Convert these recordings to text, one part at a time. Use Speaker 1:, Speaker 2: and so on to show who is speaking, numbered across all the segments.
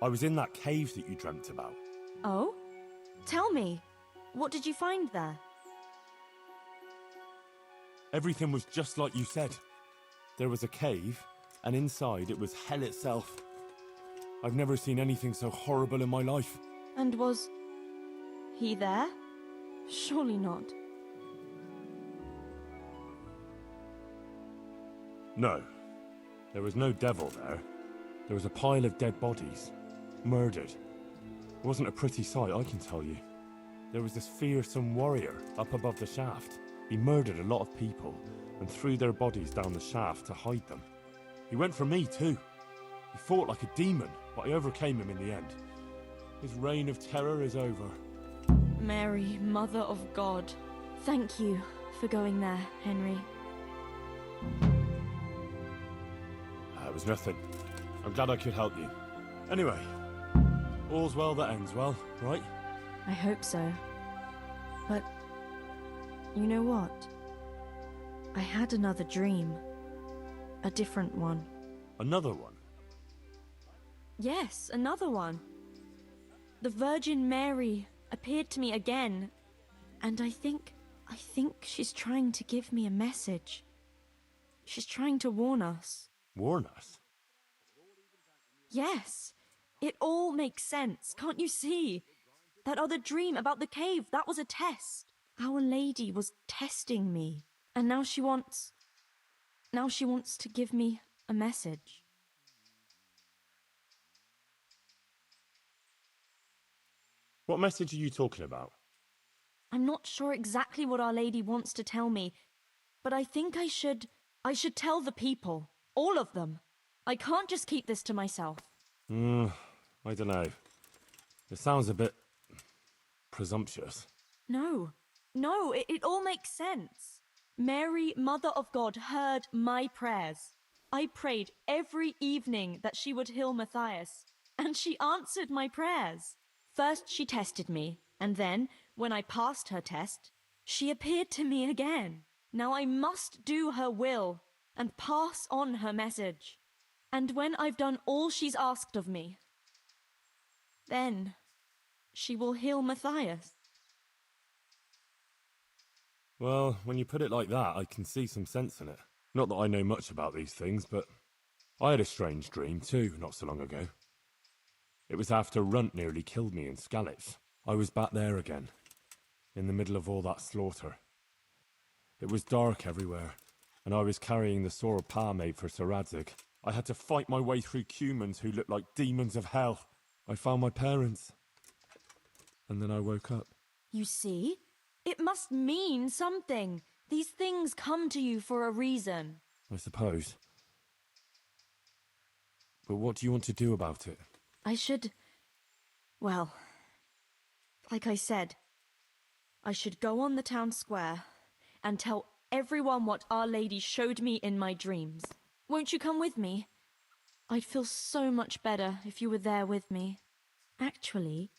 Speaker 1: I was in that cave that you dreamt about.
Speaker 2: Oh? Tell me, what did you find there?
Speaker 1: Everything was just like you said. There was a cave, and inside it was hell itself. I've never seen anything so horrible in my life.
Speaker 2: And was he there? Surely not.
Speaker 1: No. There was no devil there. There was a pile of dead bodies. Murdered. It wasn't a pretty sight, I can tell you. There was this fearsome warrior up above the shaft. He murdered a lot of people and threw their bodies down the shaft to hide them. He went for me too. He fought like a demon, but I overcame him in the end. His reign of terror is over.
Speaker 2: Mary, Mother of God, thank you for going there, Henry.
Speaker 1: It was nothing. I'm glad I could help you. Anyway, all's well that ends well, right?
Speaker 2: I hope so. But you know what? I had another dream. A different one.
Speaker 1: Another one?
Speaker 2: Yes, another one. The Virgin Mary appeared to me again, and I think she's trying to give me a message. She's trying to warn us.
Speaker 1: Warn us?
Speaker 2: Yes, it all makes sense, can't you see? That other dream about the cave, that was a test. Our Lady was testing me, and now she wants to give me a message.
Speaker 1: What message are you talking about?
Speaker 2: I'm not sure exactly what Our Lady wants to tell me, but I think I should tell the people. All of them. I can't just keep this to myself.
Speaker 1: I don't know. It sounds a bit presumptuous.
Speaker 2: No, it all makes sense. Mary, Mother of God, heard my prayers. I prayed every evening that she would heal Matthias, and she answered my prayers. First she tested me, and then, when I passed her test, she appeared to me again. Now I must do her will and pass on her message. And when I've done all she's asked of me, then she will heal Matthias.
Speaker 1: Well, when you put it like that, I can see some sense in it. Not that I know much about these things, but I had a strange dream too, not so long ago. It was after Runt nearly killed me in Skalitz. I was back there again, in the middle of all that slaughter. It was dark everywhere, and I was carrying the sword Pa made for Sir Radzig. I had to fight my way through humans who looked like demons of hell. I found my parents, and then I woke up.
Speaker 2: You see? It must mean something. These things come to you for a reason.
Speaker 1: I suppose. But what do you want to do about it?
Speaker 2: Well, like I said, I should go on the town square and tell everyone what Our Lady showed me in my dreams. Won't you come with me? I'd feel so much better if you were there with me. Actually,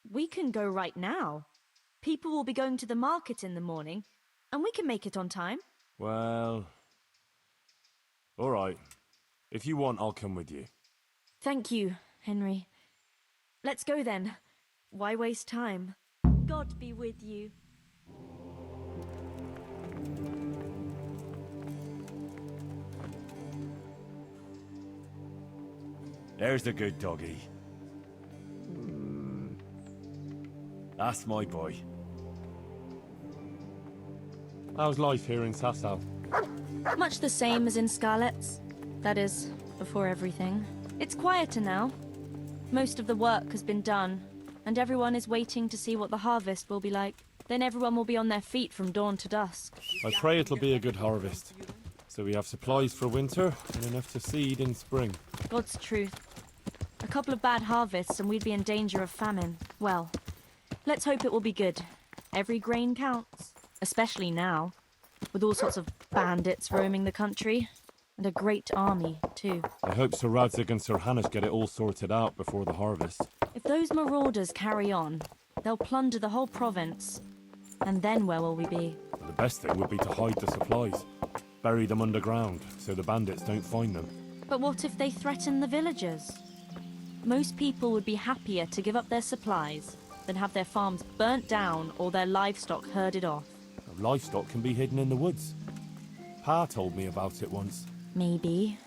Speaker 2: we can go right now. People will be going to the market in the morning, and we can make it on time.
Speaker 1: Well, all right. If you want, I'll come with you.
Speaker 2: Thank you, Henry. Let's go then. Why waste time? God be with you.
Speaker 1: There's the good doggy. That's my boy. How's life here in Sasau?
Speaker 2: Much the same as in Skalitz. That is, before everything. It's quieter now. Most of the work has been done, and everyone is waiting to see what the harvest will be like. Then everyone will be on their feet from dawn to dusk.
Speaker 1: I pray it'll be a good harvest, so we have supplies for winter and enough to seed in spring.
Speaker 2: God's truth. A couple of bad harvests and we'd be in danger of famine. Well, let's hope it will be good. Every grain counts, especially now, with all sorts of bandits roaming the country, and a great army, too.
Speaker 1: I hope Sir Radzig and Sir Hanush get it all sorted out before the harvest.
Speaker 2: If those marauders carry on, they'll plunder the whole province. And then where will we be?
Speaker 1: The best thing would be to hide the supplies. Bury them underground, so the bandits don't find them.
Speaker 2: But what if they threaten the villagers? Most people would be happier to give up their supplies than have their farms burnt down or their livestock herded off.
Speaker 1: Livestock can be hidden in the woods. Pa told me about it once.
Speaker 2: Maybe.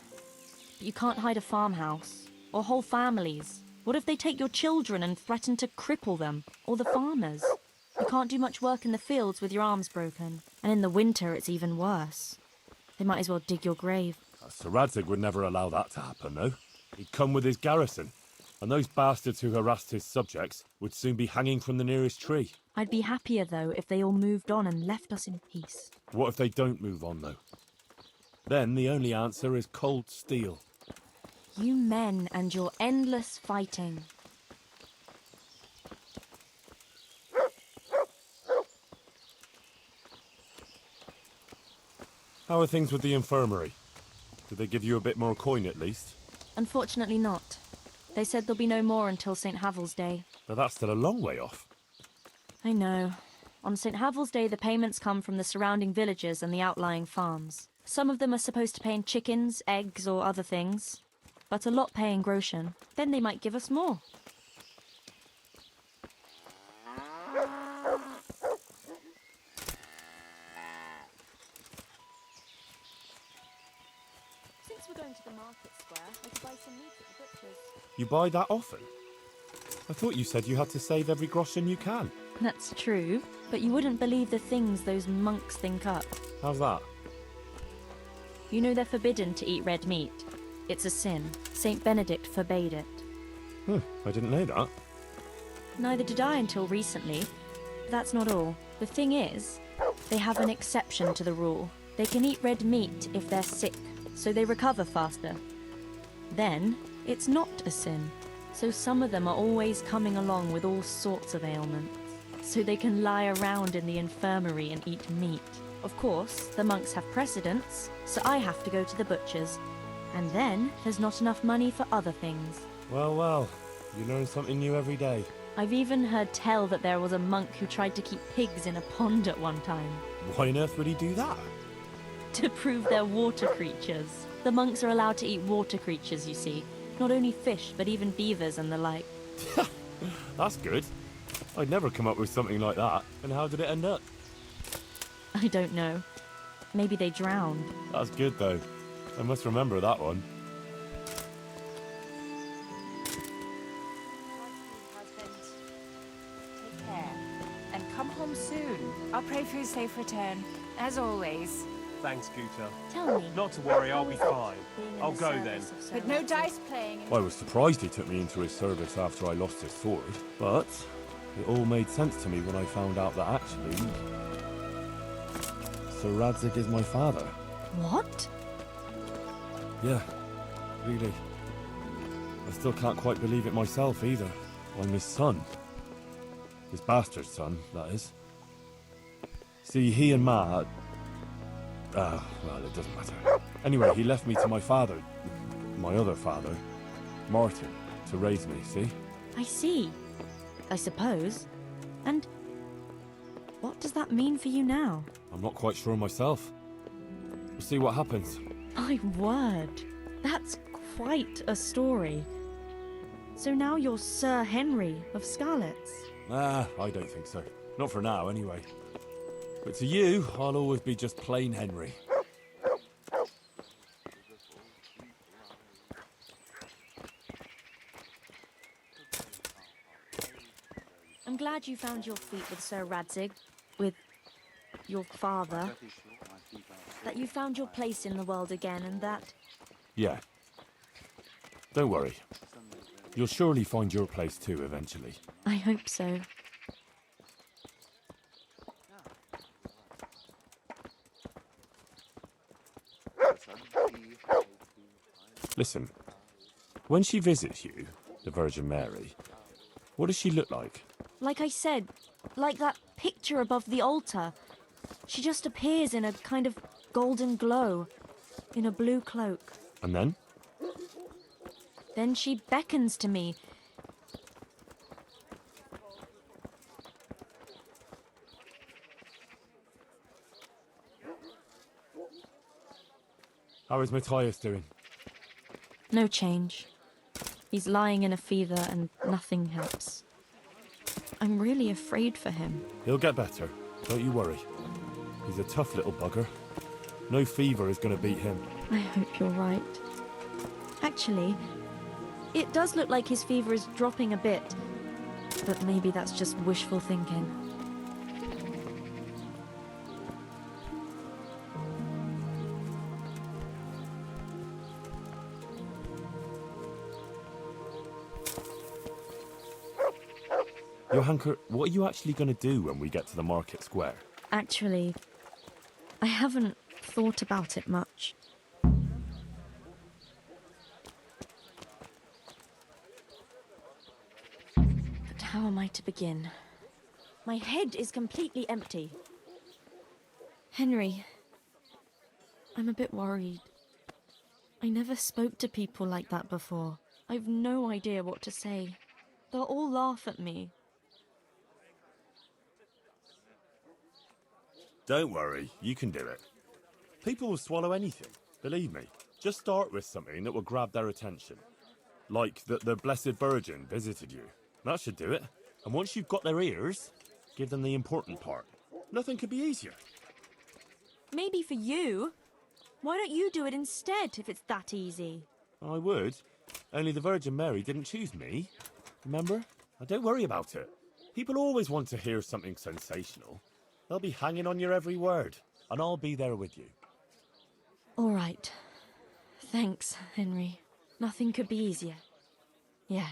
Speaker 2: But you can't hide a farmhouse. Or whole families. What if they take your children and threaten to cripple them? Or the farmers? You can't do much work in the fields with your arms broken. And in the winter, it's even worse. They might as well dig your grave.
Speaker 1: Sir Radzig would never allow that to happen, though. He'd come with his garrison, and those bastards who harassed his subjects would soon be hanging from the nearest tree.
Speaker 2: I'd be happier, though, if they all moved on and left us in peace.
Speaker 1: What if they don't move on, though? Then the only answer is cold steel.
Speaker 2: You men and your endless fighting.
Speaker 1: How are things with the infirmary? Did they give you a bit more coin at least?
Speaker 2: Unfortunately not. They said there'll be no more until St. Havel's Day.
Speaker 1: But that's still a long way off.
Speaker 2: I know. On St. Havel's Day, the payments come from the surrounding villages and the outlying farms. Some of them are supposed to pay in chickens, eggs, or other things. But a lot pay in groschen. Then they might give us more. Since we're going to the market square, I could buy some meat at the butcher's.
Speaker 1: You buy that often? I thought you said you had to save every groschen you can.
Speaker 2: That's true, but you wouldn't believe the things those monks think up.
Speaker 1: How's that?
Speaker 2: You know they're forbidden to eat red meat. It's a sin. Saint Benedict forbade it.
Speaker 1: I didn't know that.
Speaker 2: Neither did I until recently. That's not all. The thing is, they have an exception to the rule. They can eat red meat if they're sick, so they recover faster. Then, it's not a sin. So some of them are always coming along with all sorts of ailments. So they can lie around in the infirmary and eat meat. Of course, the monks have precedence, so I have to go to the butcher's. And then, there's not enough money for other things.
Speaker 1: Well, you learn something new every day.
Speaker 2: I've even heard tell that there was a monk who tried to keep pigs in a pond at one time.
Speaker 1: Why on earth would he do that?
Speaker 2: To prove they're water creatures. The monks are allowed to eat water creatures, you see. Not only fish, but even beavers and the like.
Speaker 1: That's good. I'd never come up with something like that. And how did it end up?
Speaker 2: I don't know. Maybe they drowned.
Speaker 1: That's good, though. I must remember that one.
Speaker 3: Take care. And come home soon. I'll pray for your safe return, as always.
Speaker 4: Thanks, Guta.
Speaker 2: Tell me.
Speaker 4: Not to worry, I'll be
Speaker 2: how is it
Speaker 4: fine.
Speaker 2: being in
Speaker 4: I'll
Speaker 2: the
Speaker 4: go
Speaker 2: service
Speaker 4: then.
Speaker 2: of Sir
Speaker 3: But no
Speaker 2: Radzig?
Speaker 3: dice playing.
Speaker 1: I was surprised he took me into his service after I lost his sword, but it all made sense to me when I found out that actually Sir Radzig is my father.
Speaker 2: What?
Speaker 1: Yeah, really. I still can't quite believe it myself either. I'm his son. His bastard son, that is. See, he and Ma... well, it doesn't matter. Anyway, he left me to my father, my other father, Martin, to raise me, see?
Speaker 2: I see. I suppose. And what does that mean for you now?
Speaker 1: I'm not quite sure myself. We'll see what happens.
Speaker 2: My word. That's quite a story. So now you're Sir Henry of Scarlets.
Speaker 1: I don't think so. Not for now, anyway. But to you, I'll always be just plain Henry.
Speaker 2: I'm glad you found your feet with Sir Radzig, with your father. That you found your place in the world again and that...
Speaker 1: Yeah. Don't worry. You'll surely find your place too, eventually.
Speaker 2: I hope so.
Speaker 1: Listen, when she visits you, the Virgin Mary, what does she look like?
Speaker 2: Like I said, like that picture above the altar. She just appears in a kind of golden glow, in a blue cloak.
Speaker 1: And then?
Speaker 2: Then she beckons to me.
Speaker 1: How is Matthias doing?
Speaker 2: No change. He's lying in a fever and nothing helps. I'm really afraid for him.
Speaker 1: He'll get better. Don't you worry. He's a tough little bugger. No fever is going to beat him.
Speaker 2: I hope you're right. Actually, it does look like his fever is dropping a bit. But maybe that's just wishful thinking.
Speaker 1: Johanker, what are you actually going to do when we get to the market square?
Speaker 2: Actually, I haven't thought about it much. But how am I to begin? My head is completely empty. Henry, I'm a bit worried. I never spoke to people like that before. I've no idea what to say. They'll all laugh at me.
Speaker 1: Don't worry, you can do it. People will swallow anything, believe me. Just start with something that will grab their attention. Like that the Blessed Virgin visited you. That should do it. And once you've got their ears, give them the important part. Nothing could be easier.
Speaker 2: Maybe for you. Why don't you do it instead if it's that easy?
Speaker 1: I would. Only the Virgin Mary didn't choose me. Remember? Now don't worry about it. People always want to hear something sensational. They'll be hanging on your every word, and I'll be there with you.
Speaker 2: All right. Thanks, Henry. Nothing could be easier. Yeah.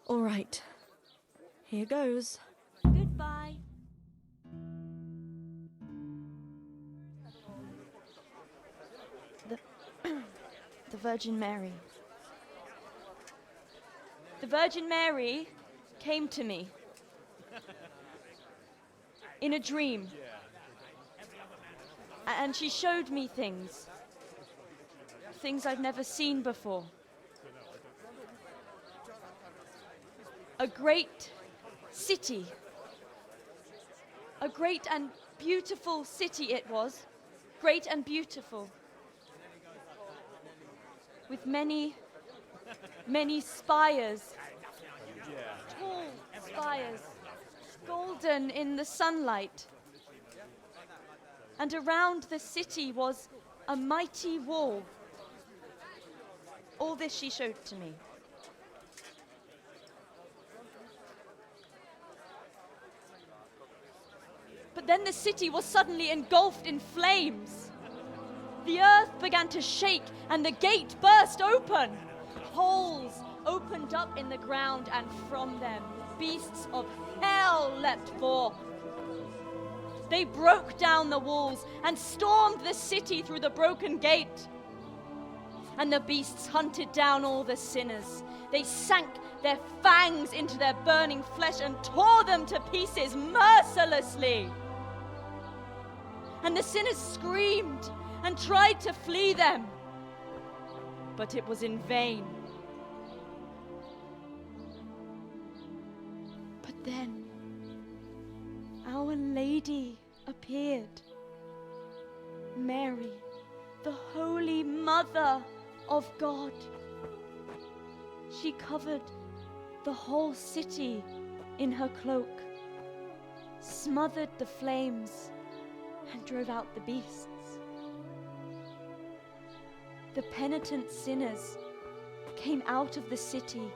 Speaker 2: All right. Here goes. Goodbye. The Virgin Mary. The Virgin Mary came to me in a dream. And she showed me things. Things I've never seen before. A great city. A great and beautiful city it was. Great and beautiful. With many, many spires. Tall spires. Golden in the sunlight. And around the city was a mighty wall. All this she showed to me. But then the city was suddenly engulfed in flames. The earth began to shake and the gate burst open. Holes opened up in the ground and from them beasts of hell leapt forth. They broke down the walls and stormed the city through the broken gate. And the beasts hunted down all the sinners. They sank their fangs into their burning flesh and tore them to pieces mercilessly. And the sinners screamed and tried to flee them, but it was in vain. But then Our Lady appeared. Mary, the Holy Mother of God. She covered the whole city in her cloak, smothered the flames, and drove out the beasts. The penitent sinners came out of the city,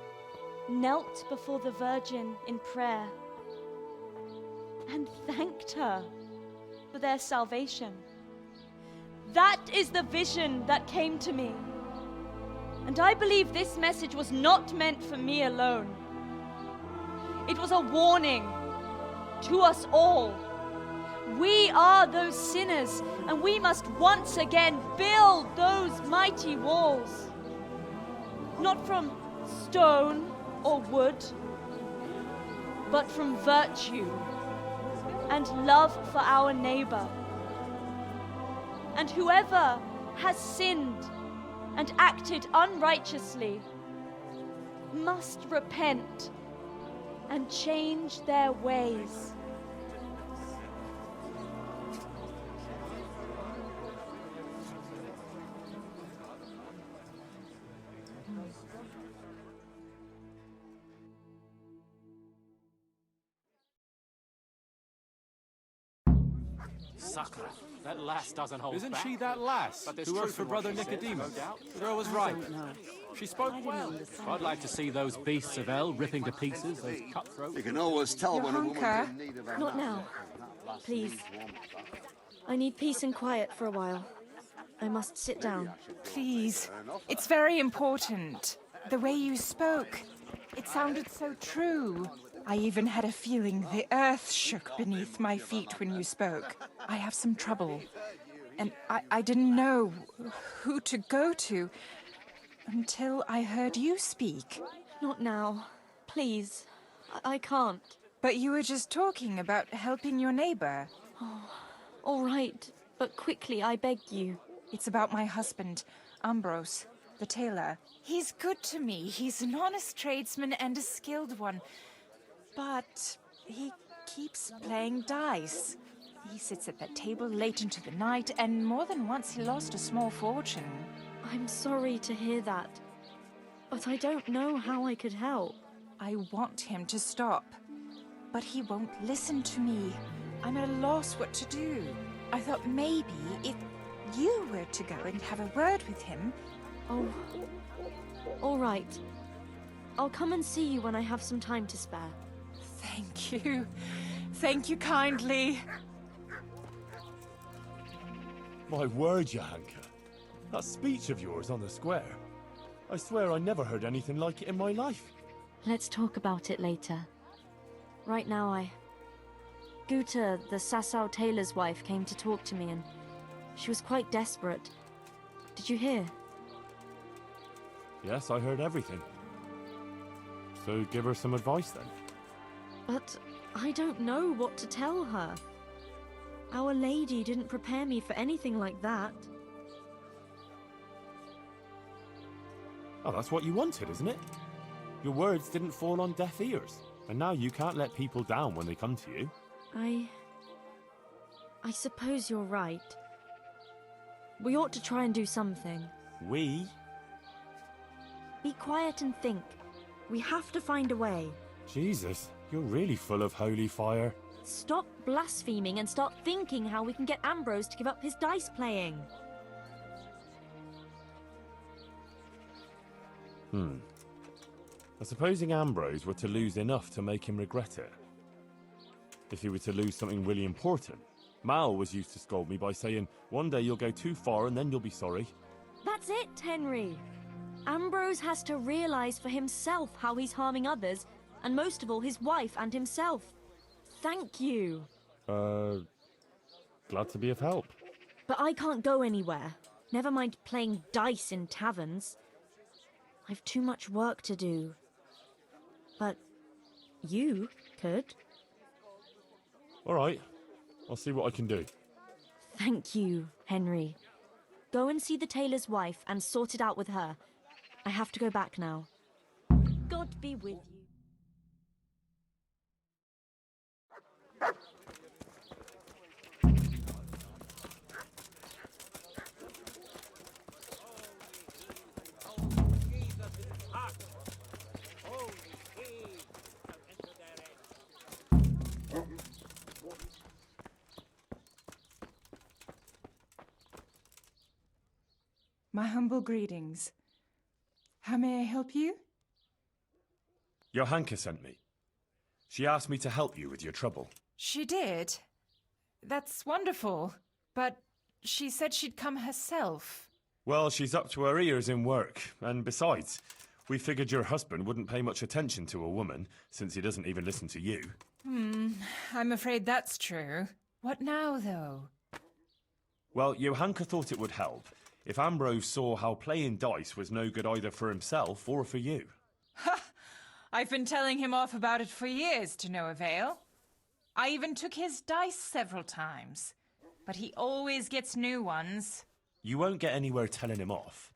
Speaker 2: knelt before the Virgin in prayer, and thanked her for their salvation. That is the vision that came to me. And I believe this message was not meant for me alone. It was a warning to us all. We are those sinners, and we must once again build those mighty walls. Not from stone or wood, but from virtue and love for our neighbor. And whoever has sinned and acted unrighteously must repent and change their ways.
Speaker 4: Sucker. That lass doesn't hold
Speaker 5: Isn't
Speaker 4: back.
Speaker 5: she that lass
Speaker 4: But there's
Speaker 5: who works
Speaker 4: truth
Speaker 5: for
Speaker 4: in what
Speaker 5: Brother
Speaker 4: she says,
Speaker 5: Nicodemus?
Speaker 4: no doubt.
Speaker 5: The girl was right. She spoke well.
Speaker 4: I'd like to see those beasts of hell ripping to pieces, those cutthroats.
Speaker 6: You can always tell when a woman's
Speaker 3: Johanka.
Speaker 6: in need of a
Speaker 2: Not
Speaker 6: man.
Speaker 2: now. Please. I need peace and quiet for a while. I must sit down.
Speaker 3: Please. It's very important. The way you spoke. It sounded so true. I even had a feeling the earth shook beneath my feet when you spoke. I have some trouble. And I didn't know who to go to until I heard you speak.
Speaker 2: Not now. Please. I can't.
Speaker 3: But you were just talking about helping your neighbor.
Speaker 2: All right. But quickly, I beg you.
Speaker 3: It's about my husband, Ambrose, the tailor. He's good to me. He's an honest tradesman and a skilled one. But he keeps playing dice. He sits at that table late into the night, and more than once he lost a small fortune.
Speaker 2: I'm sorry to hear that. But I don't know how I could help.
Speaker 3: I want him to stop. But he won't listen to me. I'm at a loss what to do. I thought maybe if you were to go and have a word with him.
Speaker 2: Oh. All right. I'll come and see you when I have some time to spare.
Speaker 3: Thank you. Thank you kindly.
Speaker 1: My word, Johanka. That speech of yours on the square. I swear I never heard anything like it in my life.
Speaker 2: Let's talk about it later. Right now, Guta, the Sasau tailor's wife, came to talk to me, and she was quite desperate. Did you hear?
Speaker 1: Yes, I heard everything. So give her some advice then.
Speaker 2: But I don't know what to tell her. Our Lady didn't prepare me for anything like that.
Speaker 1: Oh, that's what you wanted, isn't it? Your words didn't fall on deaf ears, and now you can't let people down when they come to you.
Speaker 2: I suppose you're right. We ought to try and do something.
Speaker 1: We?
Speaker 2: Be quiet and think. We have to find a way.
Speaker 1: Jesus, you're really full of holy fire.
Speaker 2: Stop blaspheming and start thinking how we can get Ambrose to give up his dice playing.
Speaker 1: Supposing Ambrose were to lose enough to make him regret it. If he were to lose something really important. Mal was used to scold me by saying, one day you'll go too far and then you'll be sorry.
Speaker 2: That's it, Henry. Ambrose has to realize for himself how he's harming others, and most of all his wife and himself. Thank you.
Speaker 1: Glad to be of help.
Speaker 2: But I can't go anywhere. Never mind playing dice in taverns. I've too much work to do. But you could.
Speaker 1: All right, I'll see what I can do.
Speaker 2: Thank you, Henry. Go and see the tailor's wife and sort it out with her. I have to go back now. God be with you.
Speaker 3: My humble greetings. How may I help you?
Speaker 1: Johanka sent me. She asked me to help you with your trouble.
Speaker 3: She did. That's wonderful. But she said she'd come herself.
Speaker 1: Well, she's up to her ears in work, and besides, we figured your husband wouldn't pay much attention to a woman, since he doesn't even listen to you.
Speaker 3: I'm afraid that's true. What now, though?
Speaker 1: Well, Johanka thought it would help if Ambrose saw how playing dice was no good either for himself or for you.
Speaker 3: I've been telling him off about it for years to no avail. I even took his dice several times, but he always gets new ones.
Speaker 1: You won't get anywhere telling him off.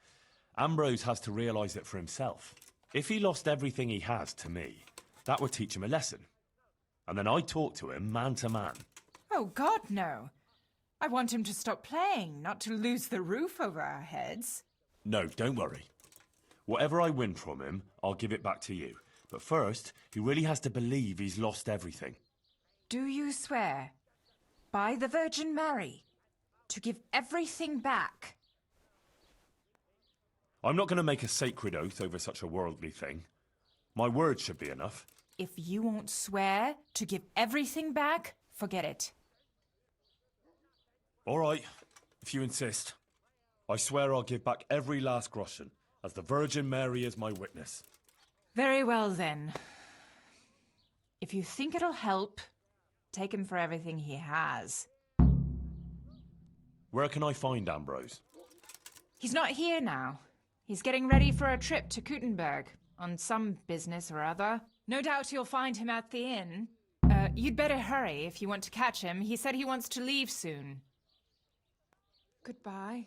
Speaker 1: Ambrose has to realise it for himself. If he lost everything he has to me, that would teach him a lesson. And then I'd talk to him man to man.
Speaker 3: Oh, God, no. I want him to stop playing, not to lose the roof over our heads.
Speaker 1: No, don't worry. Whatever I win from him, I'll give it back to you. But first, he really has to believe he's lost everything.
Speaker 3: Do you swear? By the Virgin Mary, to give everything back.
Speaker 1: I'm not going to make a sacred oath over such a worldly thing. My word should be enough.
Speaker 3: If you won't swear to give everything back, forget it.
Speaker 1: All right, if you insist. I swear I'll give back every last groschen, as the Virgin Mary is my witness.
Speaker 3: Very well, then. If you think it'll help, take him for everything he has.
Speaker 1: Where can I find Ambrose?
Speaker 3: He's not here now. He's getting ready for a trip to Kuttenberg, on some business or other. No doubt you'll find him at the inn. You'd better hurry if you want to catch him. He said he wants to leave soon. Goodbye.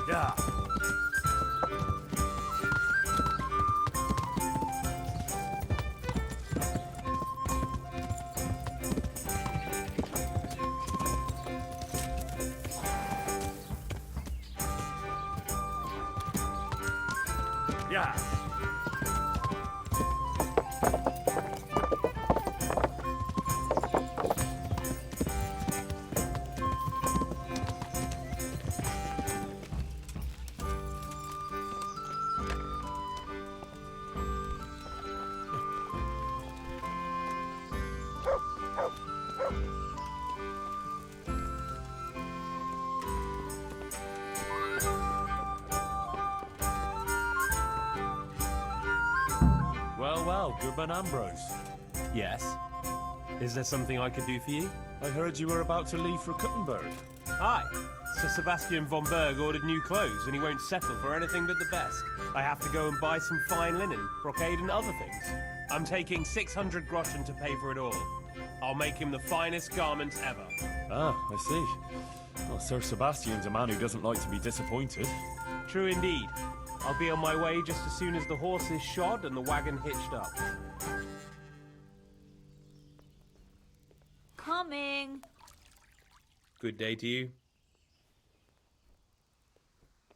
Speaker 1: Yeah. Yeah. Well, Goodman Ambrose.
Speaker 6: Yes. Is there something I could do for you?
Speaker 1: I heard you were about to leave for Kuttenberg.
Speaker 6: Aye. Sir Sebastian von Berg ordered new clothes and he won't settle for anything but the best. I have to go and buy some fine linen, brocade and other things. I'm taking 600 groschen to pay for it all. I'll make him the finest garments ever.
Speaker 1: Ah, I see. Well, Sir Sebastian's a man who doesn't like to be disappointed.
Speaker 6: True indeed. I'll be on my way just as soon as the horse is shod and the wagon hitched up.
Speaker 2: Coming.
Speaker 6: Good day to you.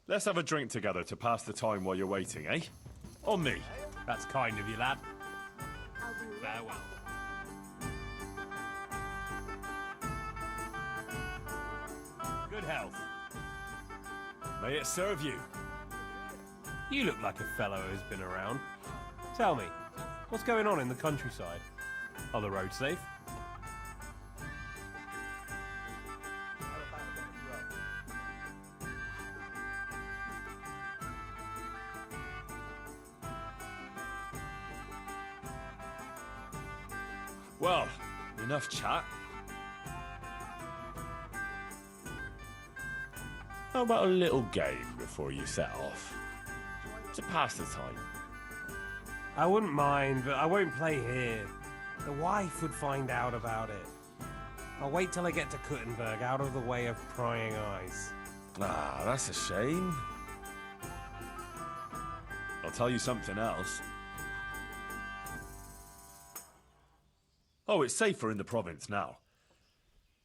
Speaker 1: Let's have a drink together to pass the time while you're waiting, eh? On me.
Speaker 6: That's kind of you, lad. Farewell. Good health.
Speaker 1: May it serve you.
Speaker 6: You look like a fellow who's been around. Tell me, what's going on in the countryside? Are the roads safe?
Speaker 1: Well, enough chat. How about a little game before you set off? To pass the time.
Speaker 6: I wouldn't mind, but I won't play here. The wife would find out about it. I'll wait till I get to Kuttenberg, out of the way of prying eyes.
Speaker 1: Ah, that's a shame. I'll tell you something else. Oh, it's safer in the province now.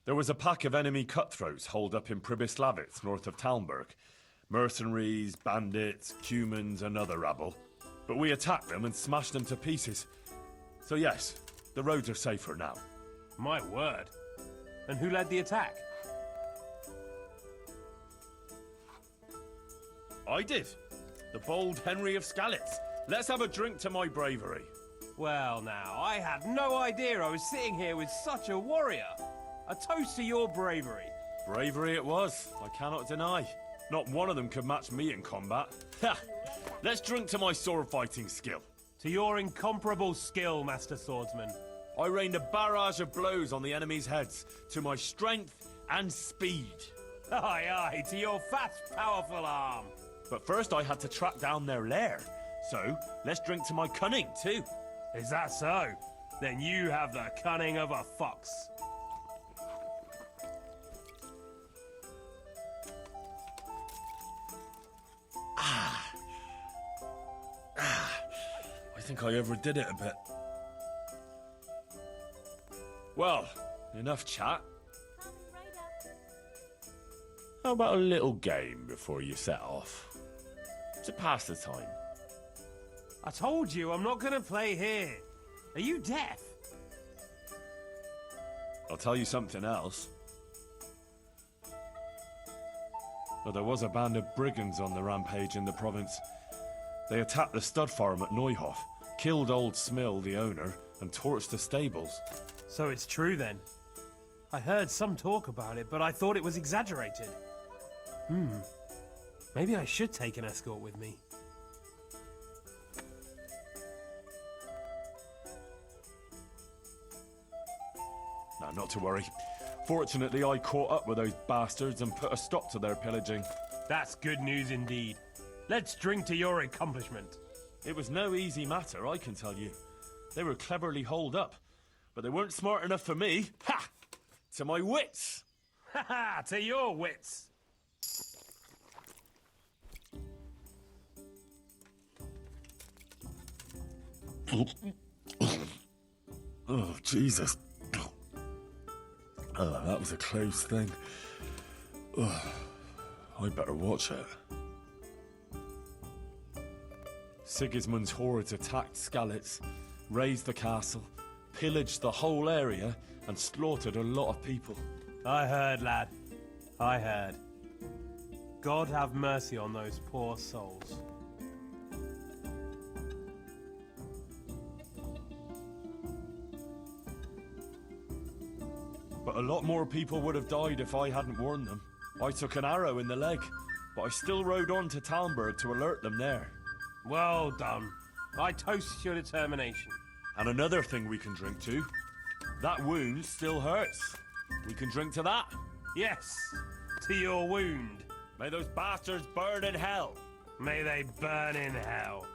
Speaker 1: There was a pack of enemy cutthroats holed up in Pribyslavitz, north of Talmberg. Mercenaries, bandits, humans, and other rabble. But we attacked them and smashed them to pieces. So yes, the roads are safer now.
Speaker 6: My word. And who led the attack?
Speaker 1: I did. The bold Henry of Skalitz. Let's have a drink to my bravery.
Speaker 6: Well now, I had no idea I was sitting here with such a warrior. A toast to your bravery.
Speaker 1: Bravery it was, I cannot deny. Not one of them could match me in combat. Ha! Let's drink to my sword-fighting skill.
Speaker 6: To your incomparable skill, Master Swordsman.
Speaker 1: I rained a barrage of blows on the enemy's heads, to my strength and speed.
Speaker 6: Aye, aye, to your fast, powerful arm.
Speaker 1: But first I had to track down their lair. So, let's drink to my cunning, too.
Speaker 6: Is that so? Then you have the cunning of a fox.
Speaker 1: I think I overdid it a bit. Well, enough chat. How about a little game before you set off? To pass the time.
Speaker 6: I told you I'm not gonna play here. Are you deaf?
Speaker 1: I'll tell you something else. Well, there was a band of brigands on the rampage in the province. They attacked the stud farm at Neuhof, killed old Smill, the owner, and torched the stables.
Speaker 6: So it's true then. I heard some talk about it, but I thought it was exaggerated. Maybe I should take an escort with me.
Speaker 1: No, not to worry. Fortunately, I caught up with those bastards and put a stop to their pillaging.
Speaker 6: That's good news indeed. Let's drink to your accomplishment.
Speaker 1: It was no easy matter, I can tell you. They were cleverly holed up, but they weren't smart enough for me. Ha! To my wits!
Speaker 6: Ha ha! To your wits!
Speaker 1: Oh, Jesus. Oh, that was a close thing. Oh, I'd better watch it. Sigismund's hordes attacked Skalitz, razed the castle, pillaged the whole area, and slaughtered a lot of people.
Speaker 6: I heard, lad. I heard. God have mercy on those poor souls.
Speaker 1: But a lot more people would have died if I hadn't warned them. I took an arrow in the leg, but I still rode on to Talmberg to alert them there.
Speaker 6: Well done. I toast your determination.
Speaker 1: And another thing we can drink to. That wound still hurts. We can drink to that.
Speaker 6: Yes, to your wound.
Speaker 1: May those bastards burn in hell.
Speaker 6: May they burn in hell.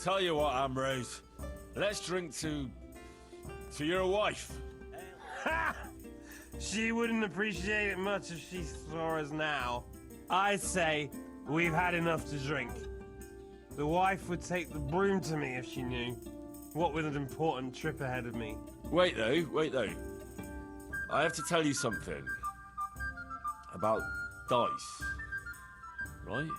Speaker 1: Tell you what, Ambrose. Let's drink to your wife.
Speaker 6: Ha! She wouldn't appreciate it much if she saw us now. I say we've had enough to drink. The wife would take the broom to me if she knew. What with an important trip ahead of me.
Speaker 1: Wait though. I have to tell you something. About dice. Right?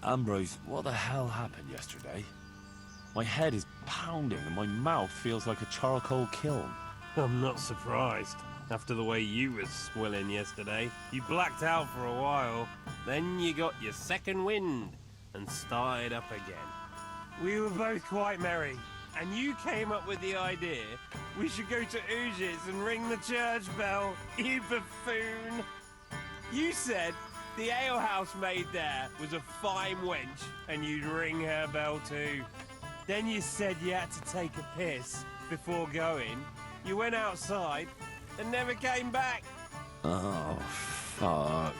Speaker 1: Ambrose, what the hell happened yesterday? My head is pounding and my mouth feels like a charcoal kiln.
Speaker 6: I'm not surprised. After the way you was swilling yesterday, you blacked out for a while. Then you got your second wind and started up again. We were both quite merry, and you came up with the idea we should go to Ujitz and ring the church bell, you buffoon. You said the alehouse maid there was a fine wench, and you'd ring her bell too. Then you said you had to take a piss before going. You went outside and never came back.
Speaker 1: Oh, fuck.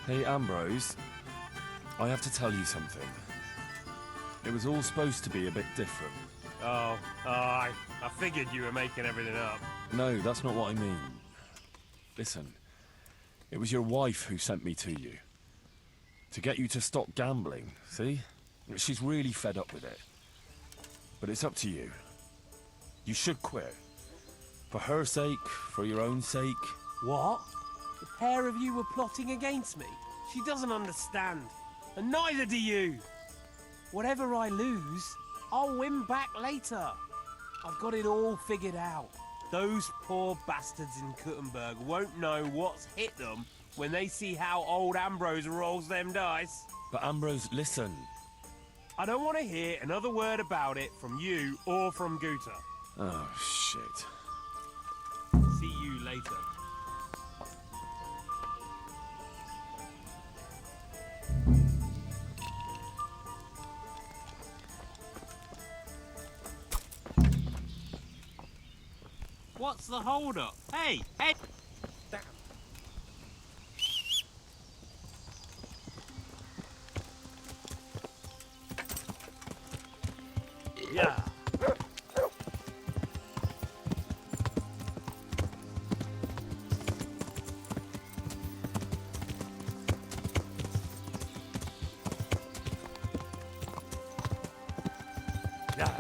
Speaker 1: Hey, Ambrose. I have to tell you something. It was all supposed to be a bit different.
Speaker 6: I figured you were making everything up.
Speaker 1: No, that's not what I mean. Listen, it was your wife who sent me to you. To get you to stop gambling, see? She's really fed up with it. But it's up to you. You should quit. For her sake, for your own sake.
Speaker 6: What? The pair of you were plotting against me? She doesn't understand. And neither do you. Whatever I lose, I'll win back later. I've got it all figured out. Those poor bastards in Kuttenberg won't know what's hit them when they see how old Ambrose rolls them dice.
Speaker 1: But Ambrose, listen.
Speaker 6: I don't want to hear another word about it from you or from Guta.
Speaker 1: Oh, shit.
Speaker 6: See you later. What's the hold-up? Hey! Damn. Yeah. Yeah.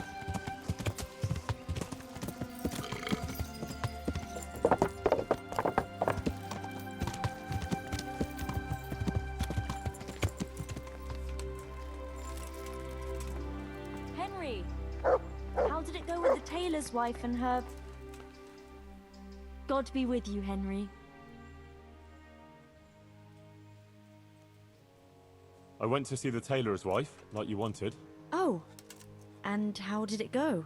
Speaker 2: Henry, how did it go with the tailor's wife and her... God be with you, Henry.
Speaker 1: I went to see the tailor's wife, like you wanted.
Speaker 2: Oh, and how did it go?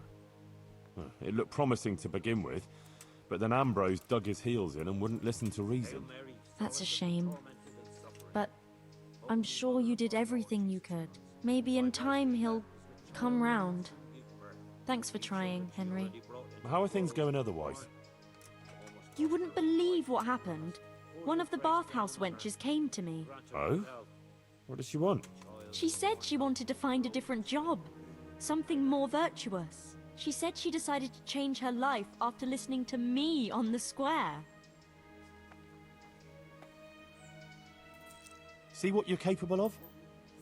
Speaker 1: It looked promising to begin with, but then Ambrose dug his heels in and wouldn't listen to reason.
Speaker 2: That's a shame. But I'm sure you did everything you could. Maybe in time he'll come round. Thanks for trying, Henry.
Speaker 1: How are things going otherwise?
Speaker 2: You wouldn't believe what happened. One of the bathhouse wenches came to me.
Speaker 1: Oh? What does she want?
Speaker 2: She said she wanted to find a different job. Something more virtuous. She said she decided to change her life after listening to me on the square.
Speaker 1: See what you're capable of?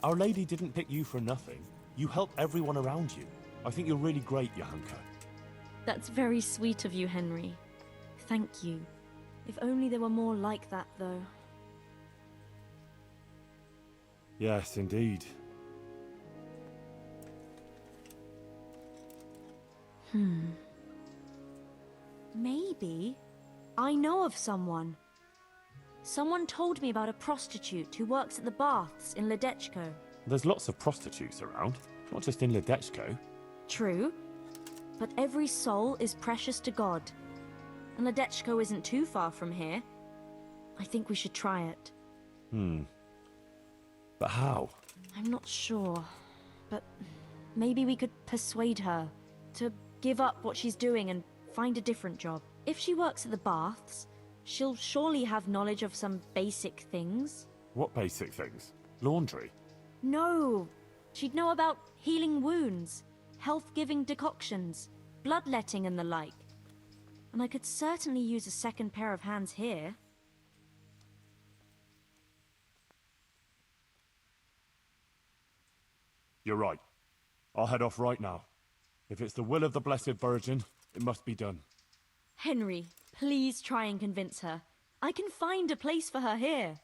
Speaker 1: Our Lady didn't pick you for nothing. You help everyone around you. I think you're really great, Johanka.
Speaker 2: That's very sweet of you, Henry. Thank you. If only there were more like that, though.
Speaker 1: Yes, indeed.
Speaker 2: Maybe I know of someone. Someone told me about a prostitute who works at the baths in Ledechko.
Speaker 1: There's lots of prostitutes around, not just in Ledechko.
Speaker 2: True, but every soul is precious to God. And Ledechko isn't too far from here. I think we should try it.
Speaker 1: But how?
Speaker 2: I'm not sure, but maybe we could persuade her to give up what she's doing and find a different job. If she works at the baths, she'll surely have knowledge of some basic things.
Speaker 1: What basic things? Laundry?
Speaker 2: No, she'd know about healing wounds, health-giving decoctions, bloodletting and the like. And I could certainly use a second pair of hands here.
Speaker 1: You're right. I'll head off right now. If it's the will of the Blessed Virgin, it must be done.
Speaker 2: Henry, please try and convince her. I can find a place for her here.